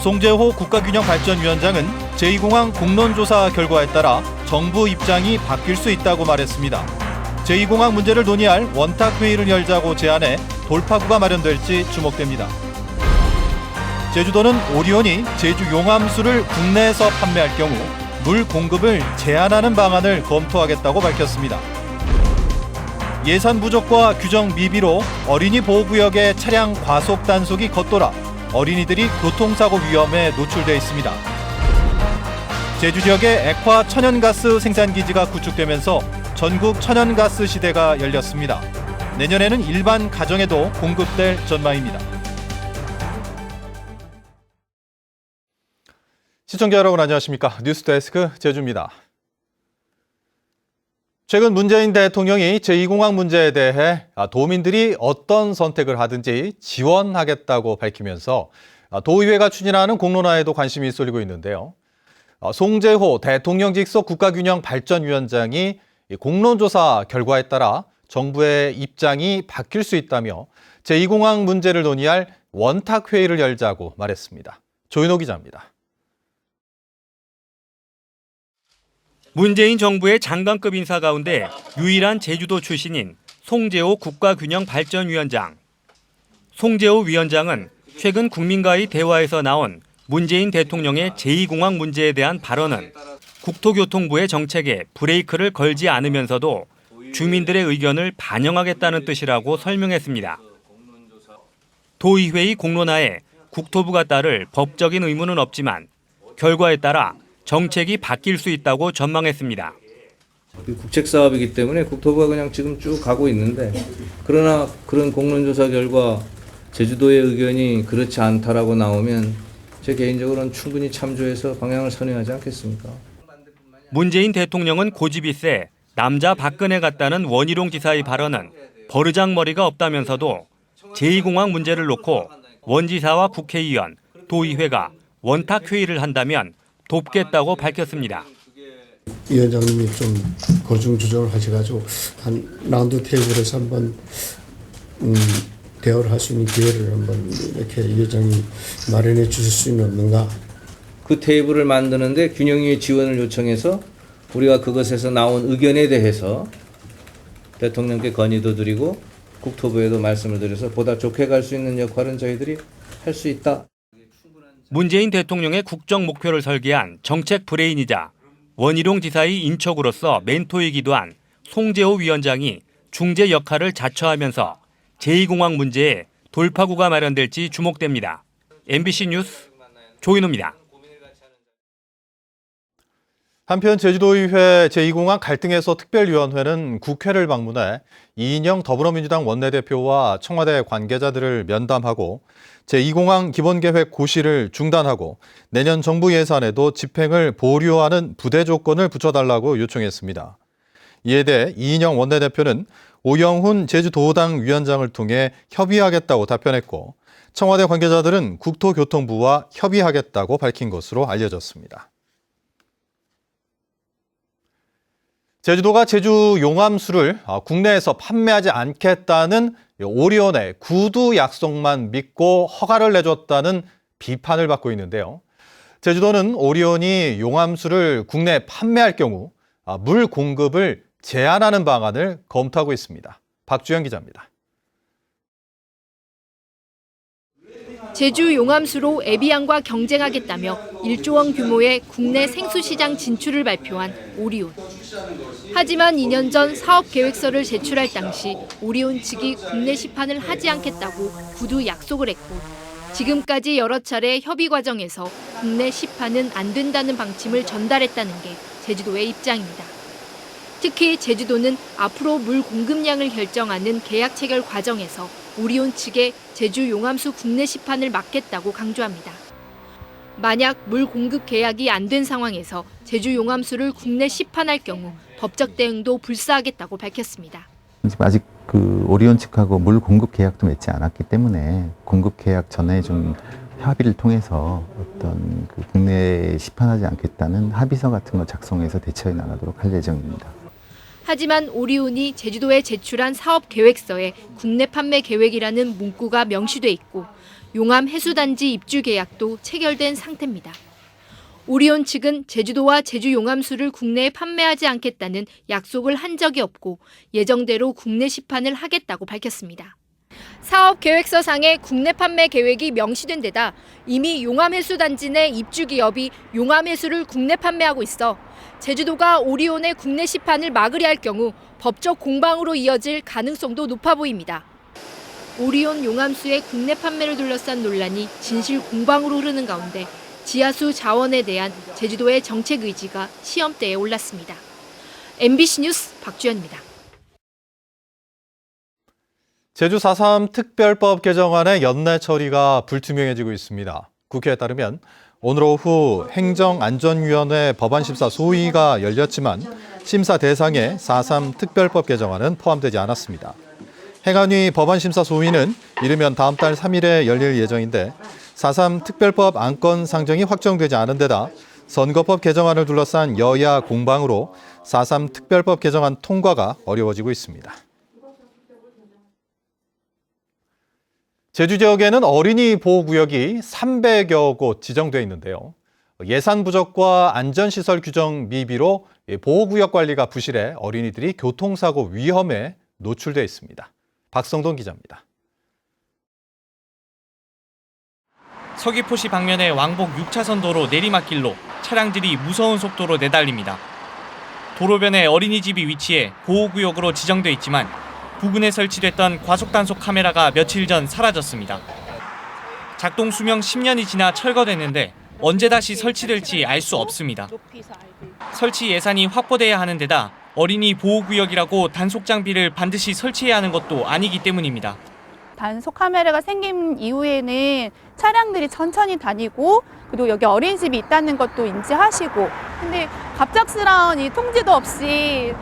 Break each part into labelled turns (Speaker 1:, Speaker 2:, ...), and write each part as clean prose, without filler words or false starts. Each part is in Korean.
Speaker 1: 송재호 국가균형발전위원장은 제2공항 공론조사 결과에 따라 정부 입장이 바뀔 수 있다고 말했습니다. 제2공항 문제를 논의할 원탁회의를 열자고 제안해 돌파구가 마련될지 주목됩니다. 제주도는 오리온이 제주 용암수를 국내에서 판매할 경우 물 공급을 제한하는 방안을 검토하겠다고 밝혔습니다. 예산 부족과 규정 미비로 어린이 보호구역의 차량 과속 단속이 겉돌아 어린이들이 교통사고 위험에 노출돼 있습니다. 제주 지역에 액화 천연가스 생산기지가 구축되면서 전국 천연가스 시대가 열렸습니다. 내년에는 일반 가정에도 공급될 전망입니다. 시청자 여러분 안녕하십니까? 뉴스데스크 제주입니다. 최근 문재인 대통령이 제2공항 문제에 대해 도민들이 어떤 선택을 하든지 지원하겠다고 밝히면서 도의회가 추진하는 공론화에도 관심이 쏠리고 있는데요. 송재호 대통령 직속 국가균형발전위원장이 공론조사 결과에 따라 정부의 입장이 바뀔 수 있다며 제2공항 문제를 논의할 원탁회의를 열자고 말했습니다. 조인호 기자입니다.
Speaker 2: 문재인 정부의 장관급 인사 가운데 유일한 제주도 출신인 송재호 국가균형발전위원장. 송재호 위원장은 최근 국민과의 대화에서 나온 문재인 대통령의 제2공항 문제에 대한 발언은 국토교통부의 정책에 브레이크를 걸지 않으면서도 주민들의 의견을 반영하겠다는 뜻이라고 설명했습니다. 도의회의 공론화에 국토부가 따를 법적인 의무는 없지만 결과에 따라 정책이 바뀔 수 있다고 전망했습니다.
Speaker 3: 국책 사업이기 때문에 국토부가 그냥 지금 쭉 가고 있는데 그러나 그런 공론조사 결과 제주도의 의견이 그렇지 않다라고 나오면 제 개인적으로는 충분히 참조해서 방향을 선회하지 않겠습니까?
Speaker 2: 문재인 대통령은 고집이 세 남자 박근혜 같다는 원희룡 지사의 발언은 버르장머리가 없다면서도 제2공항 문제를 놓고 원 지사와 국회의원, 도의회가 원탁회의를 한다면 돕겠다고 밝혔습니다.
Speaker 4: 위원장님이 좀 고중조정을 하셔가지고 한 라운드 테이블에서 한번 대화를 할 수 있는 기회를 한번 이렇게 위원장이 마련해 주실 수는 없는가?
Speaker 3: 그 테이블을 만드는데 균형위의 지원을 요청해서 우리가 그것에서 나온 의견에 대해서 대통령께 건의도 드리고 국토부에도 말씀을 드려서 보다 좋게 갈 수 있는 역할은 저희들이 할 수 있다.
Speaker 2: 문재인 대통령의 국정 목표를 설계한 정책 브레인이자 원희룡 지사의 인척으로서 멘토이기도 한 송재호 위원장이 중재 역할을 자처하면서 제2공항 문제에 돌파구가 마련될지 주목됩니다. MBC 뉴스 조인호입니다.
Speaker 1: 한편 제주도의회 제2공항 갈등해소 특별위원회는 국회를 방문해 이인영 더불어민주당 원내대표와 청와대 관계자들을 면담하고 제2공항 기본계획 고시를 중단하고 내년 정부 예산에도 집행을 보류하는 부대 조건을 붙여달라고 요청했습니다. 이에 대해 이인영 원내대표는 오영훈 제주도당 위원장을 통해 협의하겠다고 답변했고 청와대 관계자들은 국토교통부와 협의하겠다고 밝힌 것으로 알려졌습니다. 제주도가 제주 용암수를 국내에서 판매하지 않겠다는 오리온의 구두 약속만 믿고 허가를 내줬다는 비판을 받고 있는데요. 제주도는 오리온이 용암수를 국내에 판매할 경우 물 공급을 제한하는 방안을 검토하고 있습니다. 박주영 기자입니다.
Speaker 5: 제주 용암수로 에비앙과 경쟁하겠다며 1조 원 규모의 국내 생수시장 진출을 발표한 오리온. 하지만 2년 전 사업 계획서를 제출할 당시 오리온 측이 국내 시판을 하지 않겠다고 구두 약속을 했고 지금까지 여러 차례 협의 과정에서 국내 시판은 안 된다는 방침을 전달했다는 게 제주도의 입장입니다. 특히 제주도는 앞으로 물 공급량을 결정하는 계약 체결 과정에서 오리온 측에 제주 용암수 국내 시판을 막겠다고 강조합니다. 만약 물 공급 계약이 안 된 상황에서 제주 용암수를 국내 시판할 경우 법적 대응도 불사하겠다고 밝혔습니다.
Speaker 6: 아직 오리온 측하고 물 공급 계약도 맺지 않았기 때문에 공급 계약 전에 좀 협의를 통해서 어떤 국내에 시판하지 않겠다는 합의서 같은 거 작성해서 대처해 나가도록 할 예정입니다.
Speaker 5: 하지만 오리온이 제주도에 제출한 사업 계획서에 국내 판매 계획이라는 문구가 명시돼 있고 용암 해수단지 입주 계약도 체결된 상태입니다. 오리온 측은 제주도와 제주 용암수를 국내에 판매하지 않겠다는 약속을 한 적이 없고 예정대로 국내 시판을 하겠다고 밝혔습니다. 사업 계획서상에 국내 판매 계획이 명시된 데다 이미 용암해수단지 내 입주 기업이 용암해수를 국내 판매하고 있어 제주도가 오리온의 국내 시판을 막으려 할 경우 법적 공방으로 이어질 가능성도 높아 보입니다. 오리온 용암수의 국내 판매를 둘러싼 논란이 진실 공방으로 흐르는 가운데 지하수 자원에 대한 제주도의 정책 의지가 시험대에 올랐습니다. MBC 뉴스 박주연입니다.
Speaker 1: 제주 4.3 특별법 개정안의 연내 처리가 불투명해지고 있습니다. 국회에 따르면 오늘 오후 행정안전위원회 법안심사 소위가 열렸지만 심사 대상에 4.3 특별법 개정안은 포함되지 않았습니다. 행안위 법안심사 소위는 이르면 다음 달 3일에 열릴 예정인데 4.3 특별법 안건 상정이 확정되지 않은 데다 선거법 개정안을 둘러싼 여야 공방으로 4.3 특별법 개정안 통과가 어려워지고 있습니다. 제주 지역에는 어린이 보호구역이 300여 곳 지정돼 있는데요. 예산 부족과 안전시설 규정 미비로 보호구역 관리가 부실해 어린이들이 교통사고 위험에 노출돼 있습니다. 박성동 기자입니다.
Speaker 7: 서귀포시 방면의 왕복 6차선 도로 내리막길로 차량들이 무서운 속도로 내달립니다. 도로변에 어린이집이 위치해 보호구역으로 지정돼 있지만 부근에 설치됐던 과속단속 카메라가 며칠 전 사라졌습니다. 작동 수명 10년이 지나 철거됐는데 언제 다시 설치될지 알 수 없습니다. 설치 예산이 확보돼야 하는 데다 어린이 보호구역이라고 단속 장비를 반드시 설치해야 하는 것도 아니기 때문입니다.
Speaker 8: 단속 카메라가 생긴 이후에는 차량들이 천천히 다니고 그리고 여기 어린이집이 있다는 것도 인지하시고 근데 갑작스러운 이 통지도 없이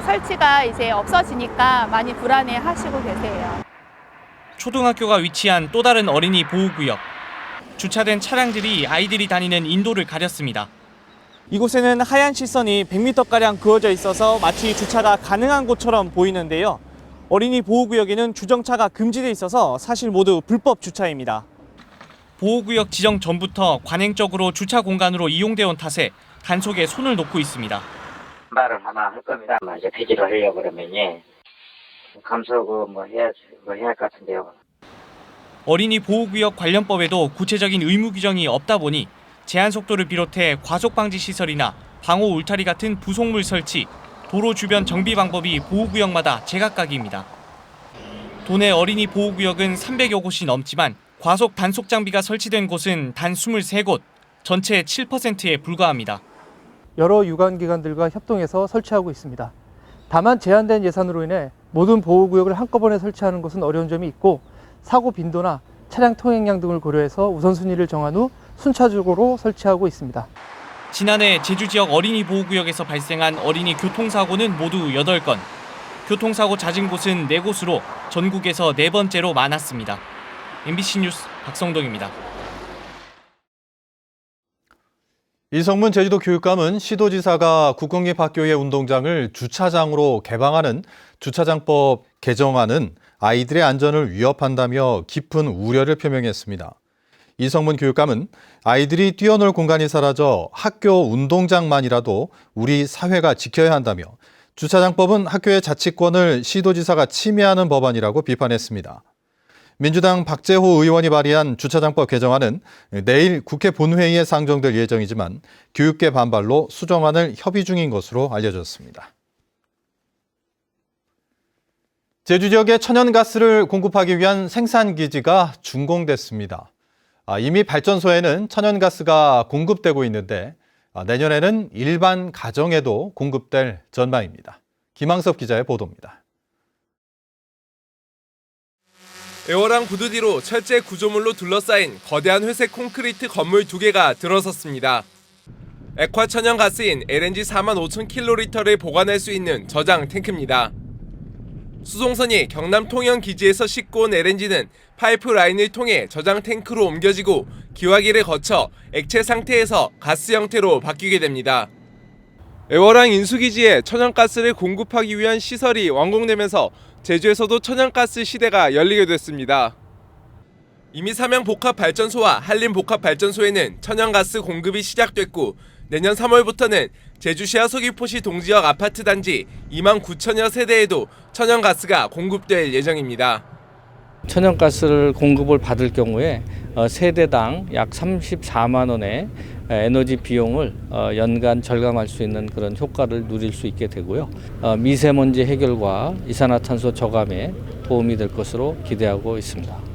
Speaker 8: 설치가 이제 없어지니까 많이 불안해 하시고 계세요.
Speaker 7: 초등학교가 위치한 또 다른 어린이 보호구역. 주차된 차량들이 아이들이 다니는 인도를 가렸습니다.
Speaker 9: 이곳에는 하얀 실선이 100m가량 그어져 있어서 마치 주차가 가능한 곳처럼 보이는데요. 어린이 보호구역에는 주정차가 금지돼 있어서 사실 모두 불법 주차입니다.
Speaker 7: 보호구역 지정 전부터 관행적으로 주차 공간으로 이용돼 온 탓에 단속에 손을 놓고 있습니다.
Speaker 10: 말을 하나 할 겁니다. 이제 폐지를 하려고 그러면 감사하고 해야 할 것 같은데요.
Speaker 7: 어린이 보호구역 관련법에도 구체적인 의무 규정이 없다 보니 제한 속도를 비롯해 과속 방지 시설이나 방호 울타리 같은 부속물 설치, 도로 주변 정비 방법이 보호구역마다 제각각입니다. 도내 어린이 보호구역은 300여 곳이 넘지만 과속 단속 장비가 설치된 곳은 단 23곳, 전체의 7%에 불과합니다.
Speaker 9: 여러 유관기관들과 협동해서 설치하고 있습니다. 다만 제한된 예산으로 인해 모든 보호구역을 한꺼번에 설치하는 것은 어려운 점이 있고 사고 빈도나 차량 통행량 등을 고려해서 우선순위를 정한 후 순차적으로 설치하고 있습니다.
Speaker 7: 지난해 제주 지역 어린이 보호구역에서 발생한 어린이 교통사고는 모두 8건, 교통사고 잦은 곳은 4곳으로 전국에서 4번째로 많았습니다. MBC 뉴스 박성동입니다.
Speaker 1: 이성문 제주도 교육감은 시도지사가 국공립학교의 운동장을 주차장으로 개방하는 주차장법 개정안은 아이들의 안전을 위협한다며 깊은 우려를 표명했습니다. 이성문 교육감은 아이들이 뛰어놀 공간이 사라져 학교 운동장만이라도 우리 사회가 지켜야 한다며 주차장법은 학교의 자치권을 시도지사가 침해하는 법안이라고 비판했습니다. 민주당 박재호 의원이 발의한 주차장법 개정안은 내일 국회 본회의에 상정될 예정이지만 교육계 반발로 수정안을 협의 중인 것으로 알려졌습니다. 제주 지역에 천연가스를 공급하기 위한 생산기지가 준공됐습니다. 이미 발전소에는 천연가스가 공급되고 있는데 내년에는 일반 가정에도 공급될 전망입니다. 김항섭 기자의 보도입니다.
Speaker 11: 애월항 부두뒤로 철제 구조물로 둘러싸인 거대한 회색 콘크리트 건물 2개가 들어섰습니다. 액화 천연가스인 LNG 45,000kL를 보관할 수 있는 저장 탱크입니다. 수송선이 경남 통영 기지에서 싣고 온 LNG는 파이프라인을 통해 저장 탱크로 옮겨지고 기화기를 거쳐 액체 상태에서 가스 형태로 바뀌게 됩니다. 애월항 인수기지에 천연가스를 공급하기 위한 시설이 완공되면서 제주에서도 천연가스 시대가 열리게 됐습니다. 이미 삼양복합발전소와 한림복합발전소에는 천연가스 공급이 시작됐고 내년 3월부터는 제주시와 서귀포시 동지역 아파트 단지 2만 9천여 세대에도 천연가스가 공급될 예정입니다.
Speaker 12: 천연가스를 공급을 받을 경우에 세대당 약 34만 원의 에너지 비용을 연간 절감할 수 있는 그런 효과를 누릴 수 있게 되고요. 미세먼지 해결과 이산화탄소 저감에 도움이 될 것으로 기대하고 있습니다.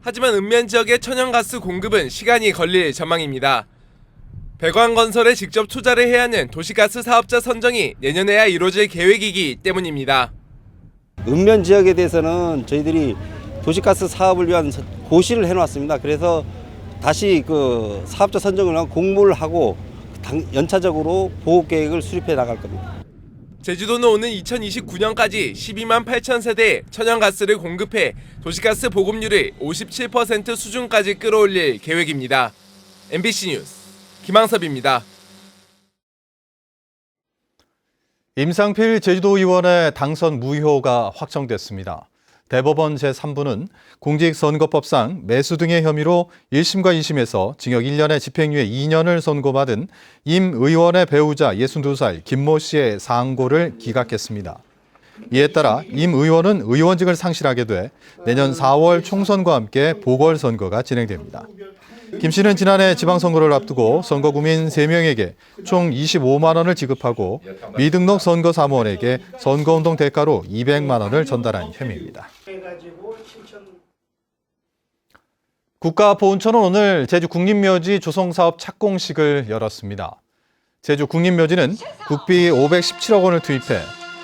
Speaker 11: 하지만 읍면 지역의 천연가스 공급은 시간이 걸릴 전망입니다. 배관건설에 직접 투자를 해야 하는 도시가스 사업자 선정이 내년에야 이루어질 계획이기 때문입니다.
Speaker 13: 읍면 지역에 대해서는 저희들이 도시가스 사업을 위한 고시를 해놨습니다. 그래서 다시 그 사업자 선정을 위한 공모를 하고 연차적으로 보호 계획을 수립해 나갈 겁니다.
Speaker 11: 제주도는 오는 2029년까지 12만 8천 세대에 천연가스를 공급해 도시가스 보급률을 57% 수준까지 끌어올릴 계획입니다. MBC 뉴스 김항섭입니다.
Speaker 1: 임상필 제주도의원의 당선 무효가 확정됐습니다. 대법원 제3부는 공직선거법상 매수 등의 혐의로 1심과 2심에서 징역 1년에 집행유예 2년을 선고받은 임 의원의 배우자 62살 김모 씨의 상고를 기각했습니다. 이에 따라 임 의원은 의원직을 상실하게 돼 내년 4월 총선과 함께 보궐선거가 진행됩니다. 김 씨는 지난해 지방선거를 앞두고 선거구민 3명에게 총 25만 원을 지급하고 미등록 선거사무원에게 선거운동 대가로 200만 원을 전달한 혐의입니다. 국가보훈처는 오늘 제주 국립묘지 조성사업 착공식을 열었습니다. 제주 국립묘지는 국비 517억 원을 투입해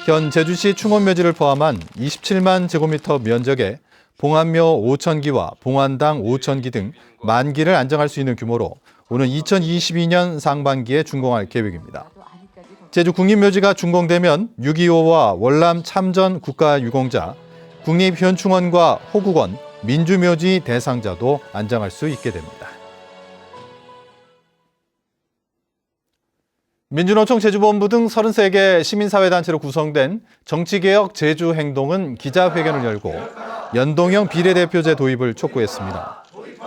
Speaker 1: 현 제주시 충원묘지를 포함한 27만 제곱미터 면적에 봉안묘 5,000기와 봉안당 5,000기 등 10,000기를 안정할 수 있는 규모로 오는 2022년 상반기에 준공할 계획입니다. 제주 국립묘지가 준공되면 6.25와 월남 참전 국가유공자, 국립현충원과 호국원, 민주묘지 대상자도 안정할 수 있게 됩니다. 민주노총 제주본부 등 33개 시민사회단체로 구성된 정치개혁 제주행동은 기자회견을 열고 연동형 비례대표제 도입을 촉구했습니다.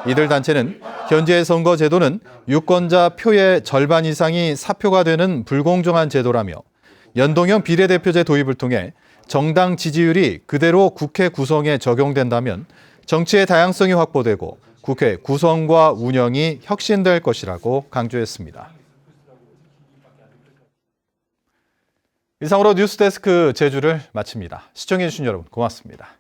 Speaker 1: 이들 단체는 현재의 선거제도는 유권자 표의 절반 이상이 사표가 되는 불공정한 제도라며 연동형 비례대표제 도입을 통해 정당 지지율이 그대로 국회 구성에 적용된다면 정치의 다양성이 확보되고 국회 구성과 운영이 혁신될 것이라고 강조했습니다. 이상으로 뉴스데스크 제주를 마칩니다. 시청해주신 여러분 고맙습니다.